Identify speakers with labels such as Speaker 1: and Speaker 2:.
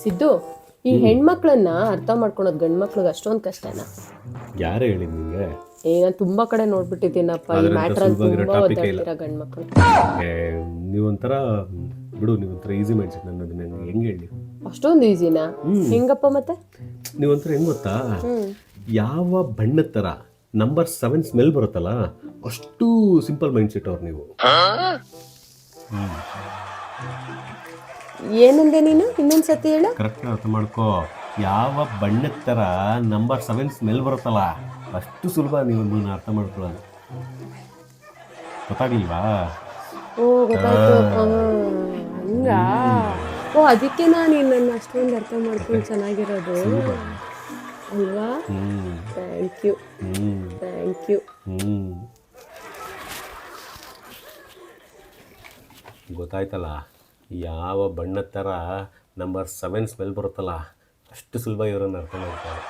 Speaker 1: ಸಿದ್ದು, ಈ ಹೆಣ್ಮಕ್ಳನ್ನ ಅರ್ಥ ಮಾಡ್ಕೊಳೋದು ಗಂಡು ಮಕ್ಳಿಗೆ ಅಷ್ಟೊಂದು ಕಷ್ಟನಾ?
Speaker 2: ಯಾರೇ ಹೇಳಿ ನಿಮಗೆ?
Speaker 1: ನಾನು ತುಂಬಾ ಕಡೆ ನೋಡ್ಬಿಟ್ಟಿದ್ದೀನಪ್ಪ ಈ ಮ್ಯಾಟ್ರಲ್ಲಿ ತುಂಬಾ ಒದ್ದಾಡ್ತೀರಾ ಗಂಡು ಮಕ್ಳು.
Speaker 2: ನೀವೊಂಥರ ಬಿಡು, ನೀವೊಂಥರ ಈಸಿ ಮೈಂಡ್ಸೆಟ್. ನಾನು ಅದನ್ನ ಹೆಂಗೆ ಹೇಳಿ?
Speaker 1: ಅಷ್ಟೊಂದು ಈಸಿನಾ? ಹೆಂಗಪ್ಪ ಮತ್ತೆ?
Speaker 2: ನೀವೊಂಥರ ಹೆಂಗೆ ಗೊತ್ತಾ, ಯಾವ ಬಣ್ಣದ ಥರ ನಂಬರ್ 7 ಸ್ಮೆಲ್ ಬರುತ್ತಲ್ಲ ಅಷ್ಟು ಸಿಂಪಲ್ ಮೈಂಡ್ಸೆಟ್ ಅವ್ರು ನೀವು.
Speaker 1: ಏನಂದೆ ನೀನು? ಇನ್ನೊಂದು ಸತಿ ಹೇಳು.
Speaker 2: ಕರೆಕ್ಟ್ ಅರ್ಥ ಮಾಡ್ಕೋ. ಯಾವ ಬಣ್ಣದ ಥರ ನಂಬರ್ 7 ಸ್ಮೆಲ್ ಬರುತ್ತಲ್ಲ ಅಷ್ಟು ಸುಲಭ ನೀವು ಅರ್ಥ ಮಾಡ್ಕೊಳ್ಳೋದು. ಗೊತ್ತಾಗ್ಲಿಲ್ವಾ?
Speaker 1: ಓ ಗೊತ್ತಾಯ್ತು. ಹಂಗ ಓ ಅದಕ್ಕೆ ನಾನು ನನ್ನ ಅಷ್ಟೊಂದು ಅರ್ಥ ಮಾಡ್ಕೊಂಡು ಚೆನ್ನಾಗಿರೋದು ಅಲ್ವಾ? Thank you.
Speaker 2: ಗೊತ್ತಾಯ್ತಲ್ಲ, ಯಾವ ಬಣ್ಣದ ಥರ ನಂಬರ್ 7 ಸ್ಮೆಲ್ ಬರುತ್ತಲ್ಲ ಅಷ್ಟು ಸುಲಭ ಇವರನ್ನು ಅರ್ಥ ಮಾಡ್ತಾರೆ.